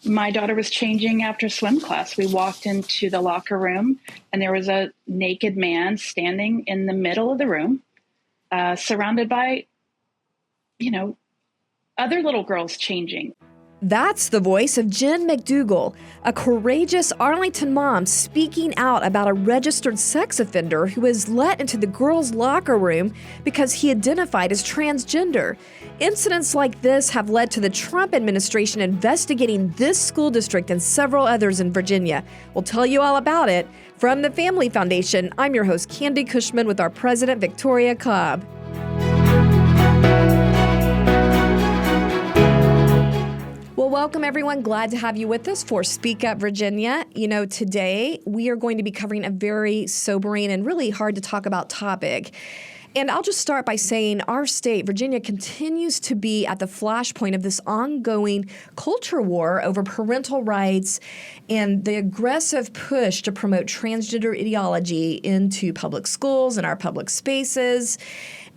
My daughter was changing after swim class. We walked into the locker room, and there was a naked man standing in the middle of the room, surrounded by, other little girls changing. That's the voice of Jen McDougall, a courageous Arlington mom speaking out about a registered sex offender who was let into the girls' locker room because he identified as transgender. Incidents like this have led to the Trump administration investigating this school district and several others in Virginia. We'll tell you all about it. From the Family Foundation, I'm your host, Candi Cushman, with our president, Victoria Cobb. Well, welcome everyone. Glad to have you with us for Speak Up Virginia. Today we are going to be covering a very sobering and really hard to talk about topic. And I'll just start by saying our state, Virginia, continues to be at the flashpoint of this ongoing culture war over parental rights and the aggressive push to promote transgender ideology into public schools and our public spaces.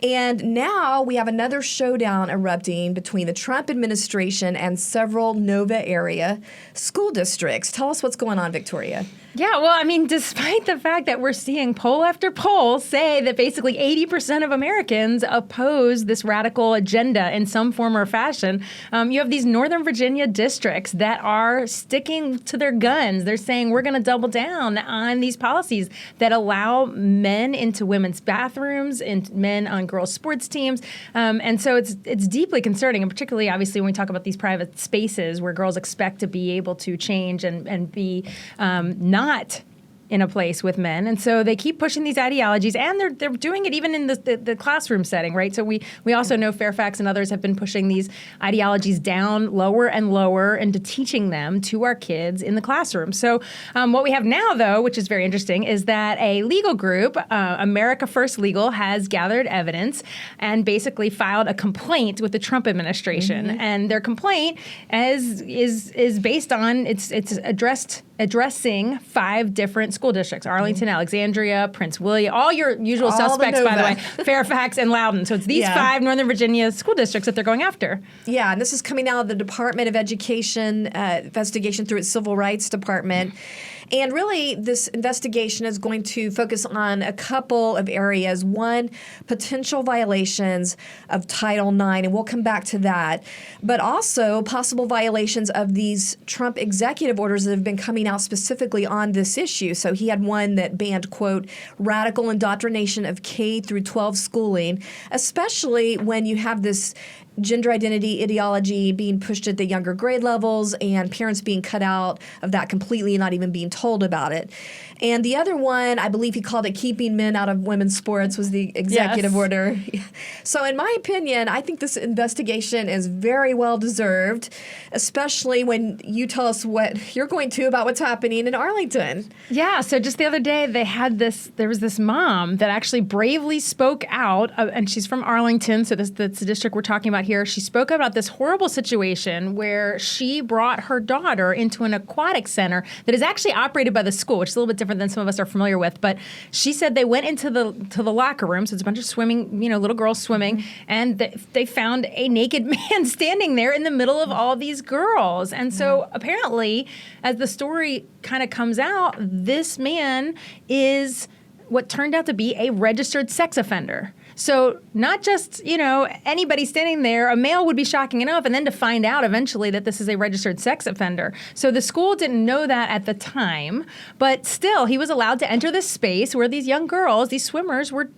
And now we have another showdown erupting between the Trump administration and several Nova area school districts. Tell us what's going on, Victoria. Yeah, well, despite the fact that we're seeing poll after poll say that basically 80% of Americans oppose this radical agenda in some form or fashion, you have these Northern Virginia districts that are sticking to their guns. They're saying we're going to double down on these policies that allow men into women's bathrooms and men on girls' sports teams. And so it's deeply concerning, and particularly, obviously, when we talk about these private spaces where girls expect to be able to change and be not in a place with men. And so they keep pushing these ideologies, and they're doing it even in the classroom setting, right? So we also know Fairfax and others have been pushing these ideologies down lower and lower into teaching them to our kids in the classroom. So what we have now, though, which is very interesting, is that a legal group, America First Legal, has gathered evidence and basically filed a complaint with the Trump administration. Mm-hmm. And their complaint is based on, it's addressing 5 different school districts: Arlington, Alexandria, Prince William, all your usual suspects, by the way, Fairfax and Loudoun. So it's these 5 Northern Virginia school districts that they're going after. Yeah, and this is coming out of the Department of Education investigation through its Civil Rights Department. And really, this investigation is going to focus on a couple of areas. One, potential violations of Title IX, and we'll come back to that. But also possible violations of these Trump executive orders that have been coming out specifically on this issue. So he had one that banned, quote, radical indoctrination of K through 12 schooling, especially when you have this gender identity ideology being pushed at the younger grade levels and parents being cut out of that completely and not even being told about it. And the other one, I believe he called it keeping men out of women's sports, was the executive order. So in my opinion, I think this investigation is very well deserved, especially when you tell us what you're going to about what's happening in Arlington. Yeah, so just the other day there was this mom that actually bravely spoke out, and she's from Arlington, so that's the district we're talking about here. She spoke about this horrible situation where she brought her daughter into an aquatic center that is actually operated by the school, which is a little bit different than some of us are familiar with. But she said they went into the locker room, so it's a bunch of swimming, little girls swimming, and they found a naked man standing there in the middle of all these girls. And so apparently, as the story kind of comes out, this man is what turned out to be a registered sex offender. So not just, anybody standing there, a male would be shocking enough, and then to find out eventually that this is a registered sex offender. So the school didn't know that at the time, but still he was allowed to enter this space where these young girls, these swimmers, were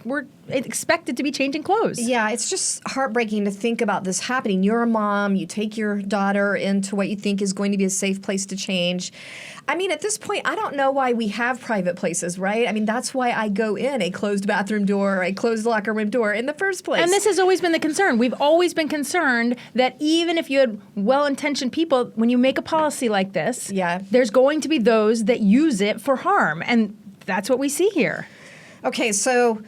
expected to be changing clothes. Yeah, it's just heartbreaking to think about this happening. You're a mom, you take your daughter into what you think is going to be a safe place to change. At this point, I don't know why we have private places, right? That's why I go in a closed bathroom door or a closed locker room door in the first place. And this has always been the concern. We've always been concerned that even if you had well-intentioned people, when you make a policy like this, there's going to be those that use it for harm. And that's what we see here. Okay, so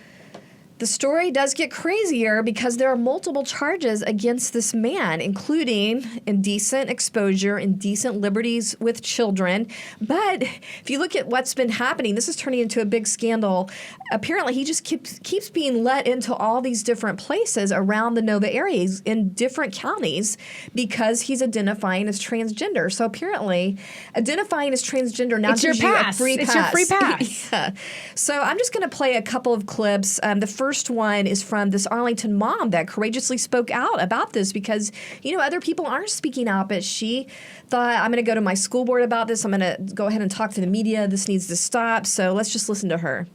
The story does get crazier because there are multiple charges against this man, including indecent exposure, indecent liberties with children. But if you look at what's been happening, this is turning into a big scandal. Apparently, he just keeps being let into all these different places around the Nova area in different counties because he's identifying as transgender. So apparently, identifying as transgender now it's your gives you pass. a free pass. It's your free pass. Yeah. So I'm just going to play a couple of clips. The first one is from this Arlington mom that courageously spoke out about this because, other people aren't speaking out, but she thought, I'm going to go to my school board about this. I'm going to go ahead and talk to the media. This needs to stop. So let's just listen to her.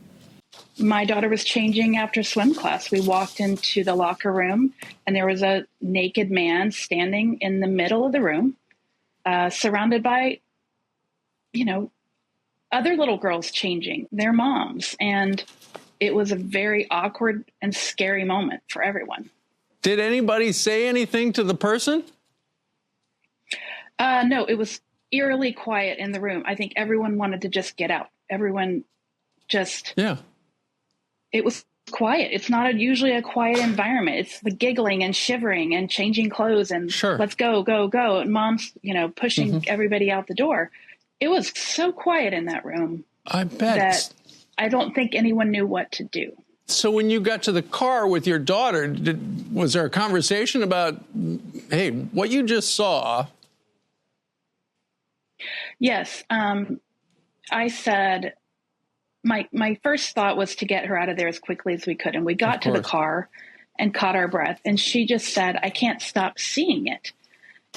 My daughter was changing after swim class. We walked into the locker room and there was a naked man standing in the middle of the room, surrounded by, other little girls changing, their moms. And it was a very awkward and scary moment for everyone. Did anybody say anything to the person? No, it was eerily quiet in the room. I think everyone wanted to just get out. Everyone just... Yeah. It was quiet. It's not usually a quiet environment. It's the giggling and shivering and changing clothes and let's go, go, go. And mom's, pushing everybody out the door. It was so quiet in that room. I bet. That I don't think anyone knew what to do. So when you got to the car with your daughter, was there a conversation about, hey, what you just saw? Yes. I said, my first thought was to get her out of there as quickly as we could. And we got to the car and caught our breath. And she just said, I can't stop seeing it.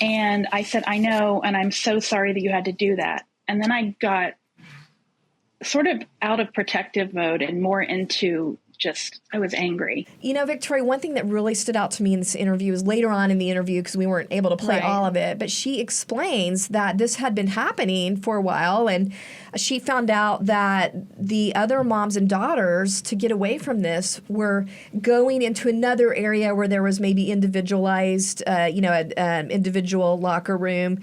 And I said, I know. And I'm so sorry that you had to do that. And then I got sort of out of protective mode and more into I was angry. Victoria, one thing that really stood out to me in this interview is later on in the interview, because we weren't able to play all of it, but she explains that this had been happening for a while, and she found out that the other moms and daughters, to get away from this, were going into another area where there was maybe individualized, an individual locker room.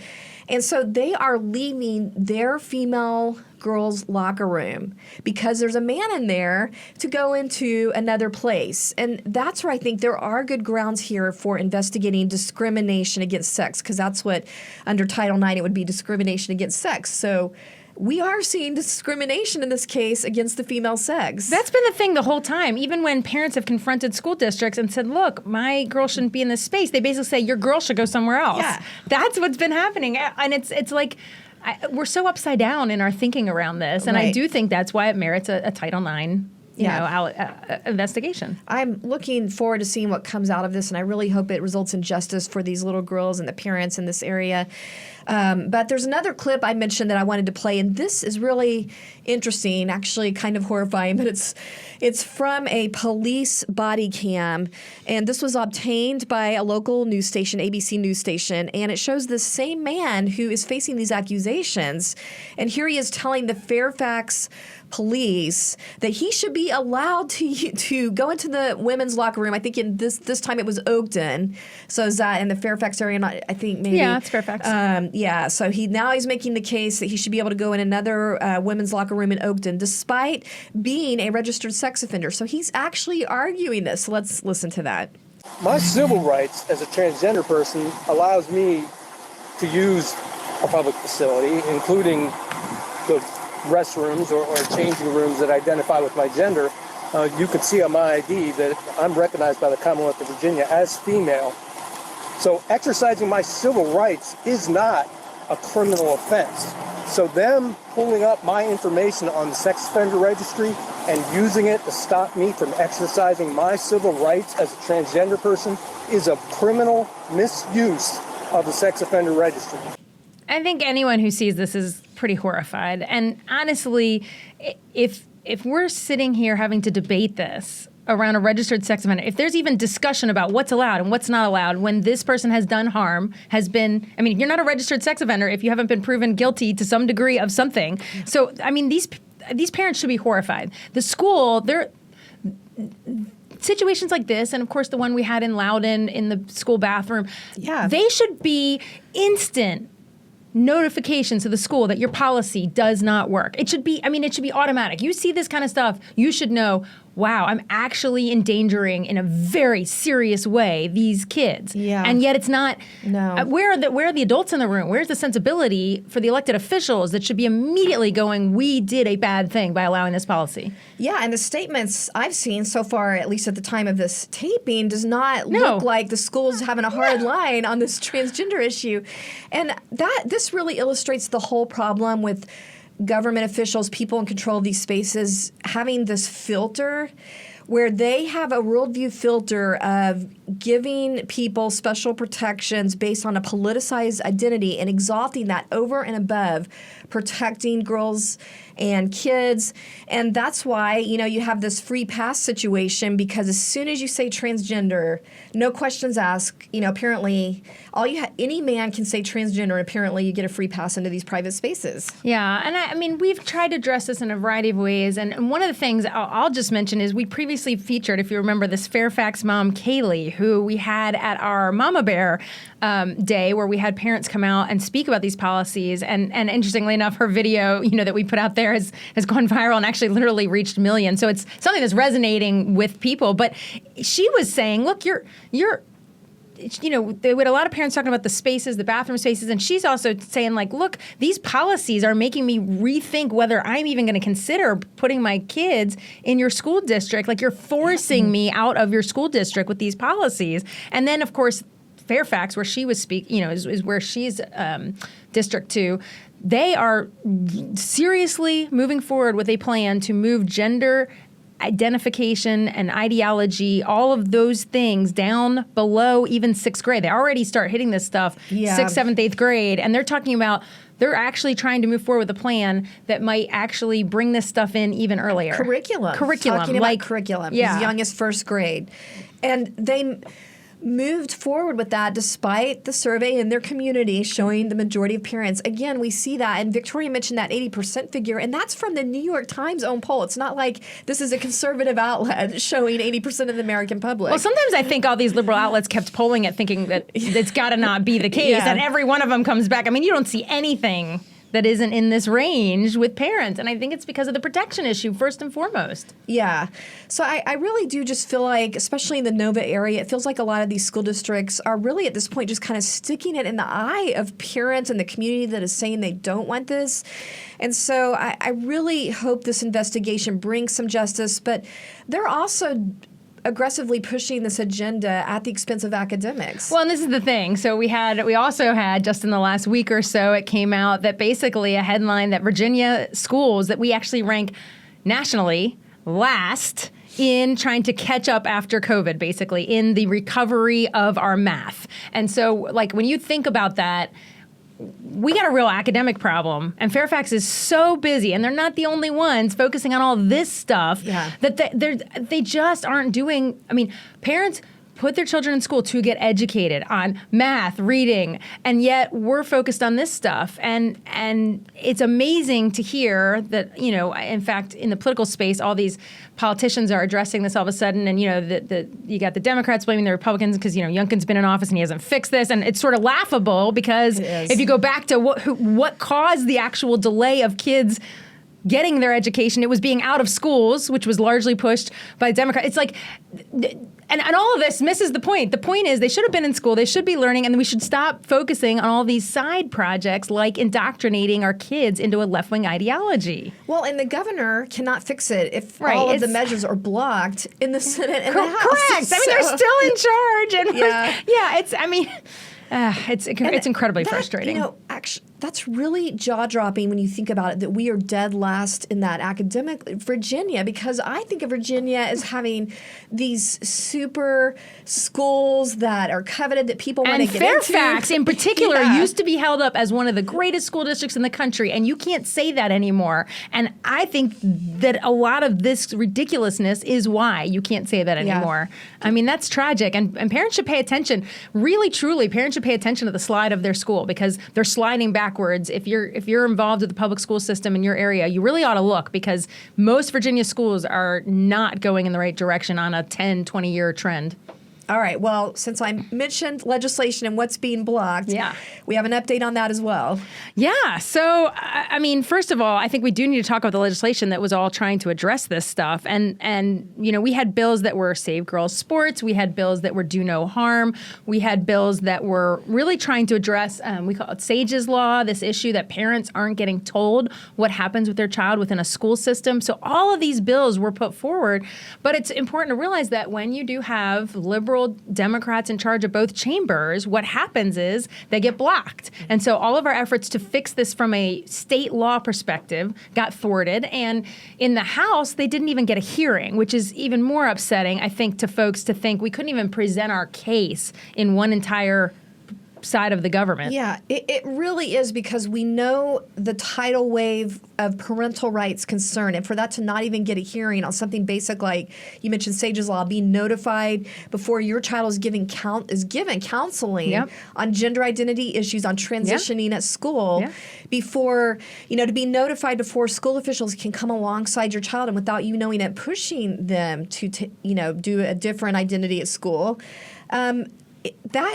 And so they are leaving their female girls' locker room because there's a man in there to go into another place. And that's where I think there are good grounds here for investigating discrimination against sex, because that's what, under Title IX, it would be discrimination against sex. So we are seeing discrimination in this case against the female sex. That's been the thing the whole time. Even when parents have confronted school districts and said, look, my girl shouldn't be in this space, they basically say, your girl should go somewhere else. Yeah. That's what's been happening. And it's like, we're so upside down in our thinking around this. And I do think that's why it merits a Title IX investigation. I'm looking forward to seeing what comes out of this, and I really hope it results in justice for these little girls and the parents in this area. But there's another clip I mentioned that I wanted to play, and this is really interesting, actually kind of horrifying, but it's from a police body cam, and this was obtained by a local news station, ABC news station, and it shows the same man who is facing these accusations, and here he is telling the Fairfax police that he should be allowed to go into the women's locker room. I think in this time it was Oakton, so is that in the Fairfax area? I think maybe. Yeah, it's Fairfax. So he's making the case that he should be able to go in another women's locker room in Oakton, despite being a registered sex offender. So he's actually arguing this. So let's listen to that. My civil rights as a transgender person allows me to use a public facility, including the restrooms or changing rooms that identify with my gender. You can see on my ID that I'm recognized by the Commonwealth of Virginia as female. So exercising my civil rights is not a criminal offense. So them pulling up my information on the sex offender registry and using it to stop me from exercising my civil rights as a transgender person is a criminal misuse of the sex offender registry. I think anyone who sees this is pretty horrified. And honestly, if we're sitting here having to debate this around a registered sex offender, if there's even discussion about what's allowed and what's not allowed when this person has done harm, you're not a registered sex offender if you haven't been proven guilty to some degree of something. So, these parents should be horrified. The school, situations like this, and of course the one we had in Loudoun in the school bathroom, they should be instant notification to the school that your policy does not work. It should be automatic. You see this kind of stuff, you should know wow, I'm actually endangering in a very serious way these kids. Yeah. And yet it's not. No. Where are the adults in the room? Where's the sensibility for the elected officials that should be immediately going, we did a bad thing by allowing this policy? Yeah, and the statements I've seen so far, at least at the time of this taping, does not look like the school's having a hard line on this transgender issue. And this really illustrates the whole problem with government officials, people in control of these spaces, having this filter where they have a worldview filter of giving people special protections based on a politicized identity and exalting that over and above protecting girls and kids. And that's why, you have this free pass situation, because as soon as you say transgender, no questions asked, apparently any man can say transgender, and apparently you get a free pass into these private spaces. Yeah, and I mean, we've tried to address this in a variety of ways, and one of the things I'll just mention is we previously featured, if you remember, this Fairfax mom, Kaylee, who we had at our Mama Bear Day, where we had parents come out and speak about these policies, and interestingly enough, her video, that we put out there has gone viral and actually literally reached millions. So it's something that's resonating with people. But she was saying, look, there were a lot of parents talking about the spaces, the bathroom spaces, and she's also saying, like, look, these policies are making me rethink whether I'm even going to consider putting my kids in your school district. Like, you're forcing me out of your school district with these policies. And then, of course, Fairfax, where she was is where she's District 2. They are seriously moving forward with a plan to move gender identification and ideology, all of those things down below even 6th grade. They already start hitting this stuff 6th, 7th, 8th grade, and they're talking about they're actually trying to move forward with a plan that might actually bring this stuff in even earlier. Curriculum. Talking about curriculum. As young as 1st grade. And they moved forward with that despite the survey in their community showing the majority of parents. Again, we see that, and Victoria mentioned that 80% figure, and that's from the New York Times own poll. It's not like this is a conservative outlet showing 80% of the American public. Well, sometimes I think all these liberal outlets kept polling it thinking that it's got to not be the case, and every one of them comes back. I mean, you don't see anything that isn't in this range with parents. And I think it's because of the protection issue, first and foremost. Yeah. So I really do just feel like, especially in the Nova area, it feels like a lot of these school districts are really at this point just kind of sticking it in the eye of parents and the community that is saying they don't want this. And so I really hope this investigation brings some justice, but they're also aggressively pushing this agenda at the expense of academics. Well, and this is the thing. So we also had just in the last week or so, it came out that basically a headline that Virginia schools that we actually rank nationally last in trying to catch up after COVID, basically in the recovery of our math. And so, like, when you think about that, we got a real academic problem, and Fairfax is so busy, and they're not the only ones focusing on all this stuff that they just aren't doing. I mean, parents put their children in school to get educated on math, reading, and yet we're focused on this stuff. And it's amazing to hear that, in fact, in the political space, all these politicians are addressing this all of a sudden. And, you got the Democrats blaming the Republicans because, Youngkin's been in office and he hasn't fixed this. And it's sort of laughable because if you go back to what caused the actual delay of kids getting their education, it was being out of schools, which was largely pushed by Democrats. It's like, and all of this misses the point. The point is they should have been in school, they should be learning, and we should stop focusing on all these side projects like indoctrinating our kids into a left-wing ideology. Well, and the governor cannot fix it if all of the measures are blocked in the Senate and the House. Correct. I mean, they're still in charge. And it's incredibly frustrating. Actually, that's really jaw-dropping when you think about it, that we are dead last in that academic Virginia, because I think of Virginia as having these super schools that are coveted that people want to get into. And Fairfax, in particular, used to be held up as one of the greatest school districts in the country, and you can't say that anymore. And I think that a lot of this ridiculousness is why you can't say that anymore. I mean, that's tragic, and parents should pay attention. Really, truly, parents should pay attention to the slide of their school, because they're sliding backwards. If you're involved with the public school system in your area, you really ought to look, because most Virginia schools are not going in the right direction on a 10, 20-year trend. All right. Well, since I mentioned legislation and what's being blocked, we have an update on that as well. Yeah. So, I mean, first of all, I think we do need to talk about the legislation that was all trying to address this stuff. And we had bills that were Save Girls Sports. We had bills that were Do No Harm. We had bills that were really trying to address, we call it SAGE's Law, this issue that parents aren't getting told what happens with their child within a school system. So all of these bills were put forward. But it's important to realize that when you do have liberal Democrats in charge of both chambers, what happens is they get blocked. And so all of our efforts to fix this from a state law perspective got thwarted. And in the House, they didn't even get a hearing, which is even more upsetting, I think, to folks to think we couldn't even present our case in one entire side of the government. Yeah, it really is, because we know the tidal wave of parental rights concern, and for that to not even get a hearing on something basic like you mentioned SAGE's Law, being notified before your child is given counseling on gender identity issues, on transitioning at school, before, to be notified before school officials can come alongside your child and without you knowing it, pushing them to do a different identity at school.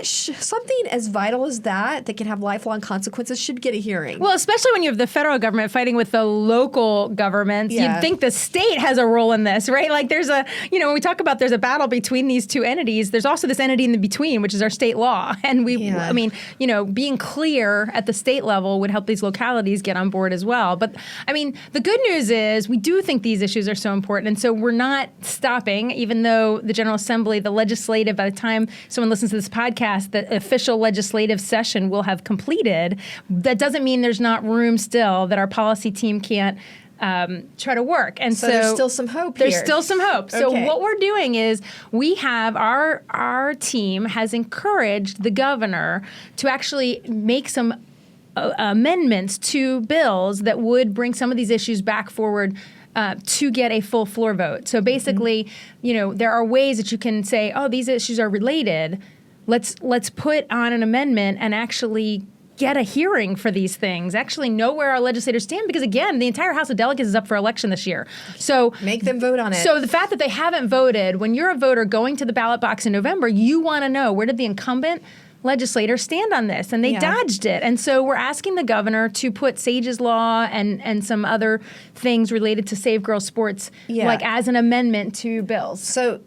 Something as vital as that can have lifelong consequences should get a hearing. Well, especially when you have the federal government fighting with the local governments. You'd think the state has a role in this, right? Like there's when we talk about there's a battle between these two entities, there's also this entity in the between, which is our state law. And being clear at the state level would help these localities get on board as well. But I mean, the good news is we do think these issues are so important. And so we're not stopping, even though the General Assembly, the legislative, by the time someone listens to this podcast, the official legislative session will have completed. That doesn't mean there's not room still that our policy team can't try to work. And so there's still some hope here. There's still some hope. So what we're doing is we have our team has encouraged the governor to actually make some amendments to bills that would bring some of these issues back forward to get a full floor vote. So basically, there are ways that you can say, oh, these issues are related. Let's put on an amendment and actually get a hearing for these things, actually know where our legislators stand, because again, the entire House of Delegates is up for election this year. So make them vote on it. So the fact that they haven't voted, when you're a voter going to the ballot box in November, you want to know, where did the incumbent legislators stand on this? And they dodged it. And so we're asking the governor to put SAGE's Law and some other things related to Save Girls Sports like as an amendment to bills. So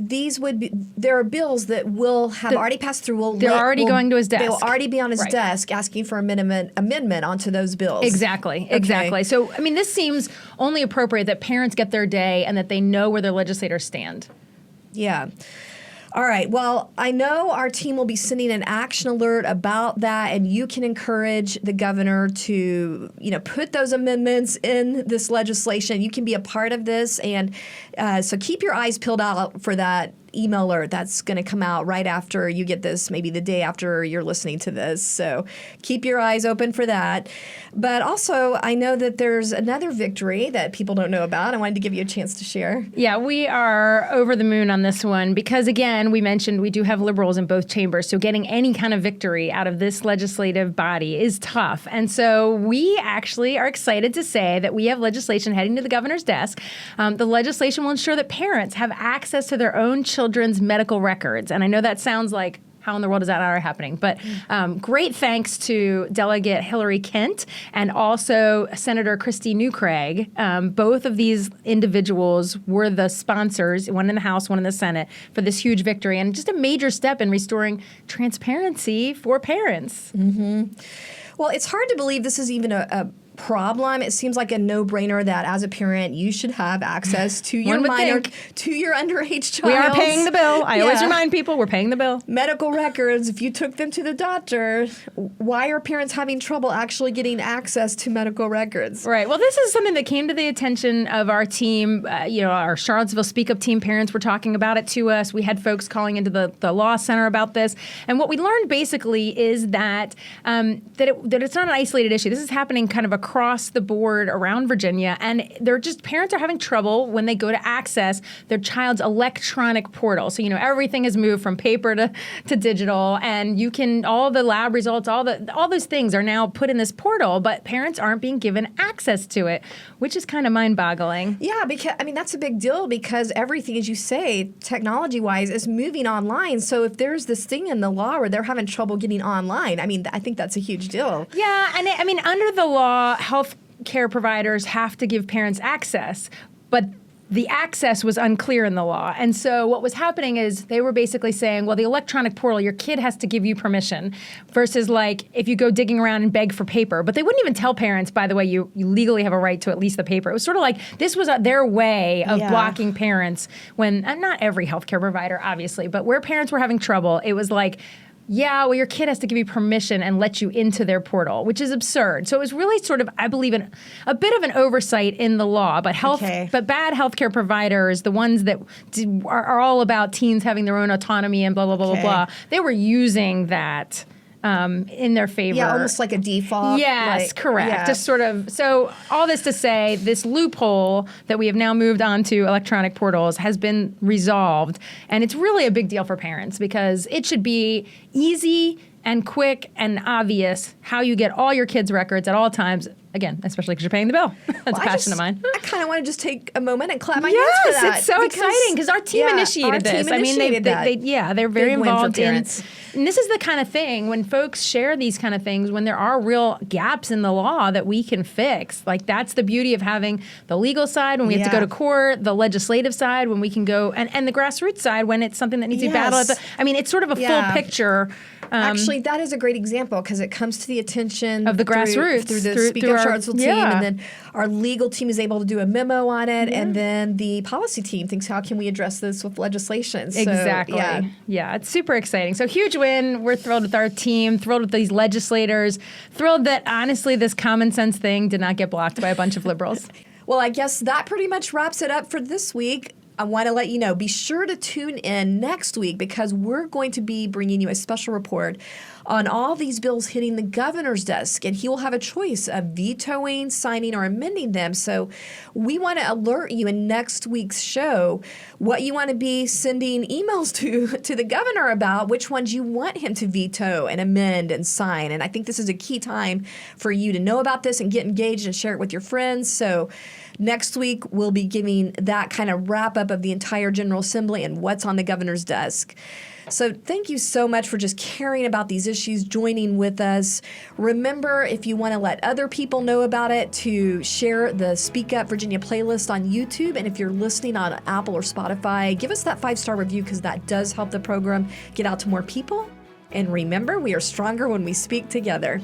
there are bills that will have already passed through. They're already going to his desk. They'll already be on his desk asking for amendment onto those bills. Exactly. So, I mean, this seems only appropriate that parents get their day and that they know where their legislators stand. Yeah. All right. Well, I know our team will be sending an action alert about that, and you can encourage the governor to, put those amendments in this legislation. You can be a part of this, and so keep your eyes peeled out for that email alert that's going to come out right after you get this, maybe the day after you're listening to this. So keep your eyes open for that. But also, I know that there's another victory that people don't know about. I wanted to give you a chance to share. Yeah, we are over the moon on this one because, again, we mentioned we do have liberals in both chambers. So getting any kind of victory out of this legislative body is tough. And so we actually are excited to say that we have legislation heading to the governor's desk. The legislation will ensure that parents have access to their own children's medical records. And I know that sounds like, how in the world is that not happening? But great thanks to Delegate Hillary Kent and also Senator Christy Newcraig. Both of these individuals were the sponsors, one in the House, one in the Senate, for this huge victory and just a major step in restoring transparency for parents. Mm-hmm. Well, it's hard to believe this is even a problem. It seems like a no-brainer that as a parent you should have access to your to your underage child. We are paying the bill. I always remind people we're paying the bill. Medical records, if you took them to the doctor, why are parents having trouble actually getting access to medical records? Right. Well, this is something that came to the attention of our team. Our Charlottesville Speak Up team parents were talking about it to us. We had folks calling into the law center about this. And what we learned basically is that that it's not an isolated issue. This is happening kind of across across the board around Virginia, and parents are having trouble when they go to access their child's electronic portal. So, everything has moved from paper to digital, and all the lab results, all those things are now put in this portal, but parents aren't being given access to it, which is kind of mind-boggling. Yeah, because that's a big deal because everything, as you say, technology-wise, is moving online. So if there's this thing in the law where they're having trouble getting online, I think that's a huge deal. Yeah, and under the law, health care providers have to give parents access, but the access was unclear in the law. And so what was happening is they were basically saying, well, the electronic portal, your kid has to give you permission versus like if you go digging around and beg for paper. But they wouldn't even tell parents, by the way, you legally have a right to at least the paper. It was sort of like this was their way of blocking parents when, and not every healthcare provider, obviously, but where parents were having trouble, it was like, yeah, well, your kid has to give you permission and let you into their portal, which is absurd. So it was really sort of, I believe, a bit of an oversight in the law. But but bad healthcare providers, the ones that are all about teens having their own autonomy and blah, blah, blah, blah, blah, they were using that in their favor. Yeah, almost like a default. Yes, correct. Yeah. Just sort of, so all this to say, this loophole that we have now moved on to electronic portals has been resolved. And it's really a big deal for parents because it should be easy and quick and obvious how you get all your kids' records at all times. Again, especially because you're paying the bill. That's a passion of mine. I kind of want to just take a moment and clap my hands for that. Yes, it's so exciting because our team initiated this. They're very involved in. And this is the kind of thing when folks share these kind of things, when there are real gaps in the law that we can fix. Like that's the beauty of having the legal side when we have to go to court, the legislative side when we can go, and the grassroots side when it's something that needs to be battled. It's sort of a full picture. Actually, that is a great example because it comes to the attention of the grassroots through the Speak Up Charlottesville team, and then our legal team is able to do a memo on it, and then the policy team thinks, how can we address this with legislation? So, exactly. Yeah, it's super exciting. So huge win. We're thrilled with our team, thrilled with these legislators, thrilled that honestly this common sense thing did not get blocked by a bunch of liberals. Well, I guess that pretty much wraps it up for this week. I want to let you know, be sure to tune in next week because we're going to be bringing you a special report on all these bills hitting the governor's desk, and he will have a choice of vetoing, signing, or amending them. So we want to alert you in next week's show what you want to be sending emails to the governor about, which ones you want him to veto and amend and sign. And I think this is a key time for you to know about this and get engaged and share it with your friends. So next week, we'll be giving that kind of wrap-up of the entire General Assembly and what's on the governor's desk. So thank you so much for just caring about these issues, joining with us. Remember, if you want to let other people know about it, to share the Speak Up Virginia playlist on YouTube. And if you're listening on Apple or Spotify, give us that 5-star review because that does help the program get out to more people. And remember, we are stronger when we speak together.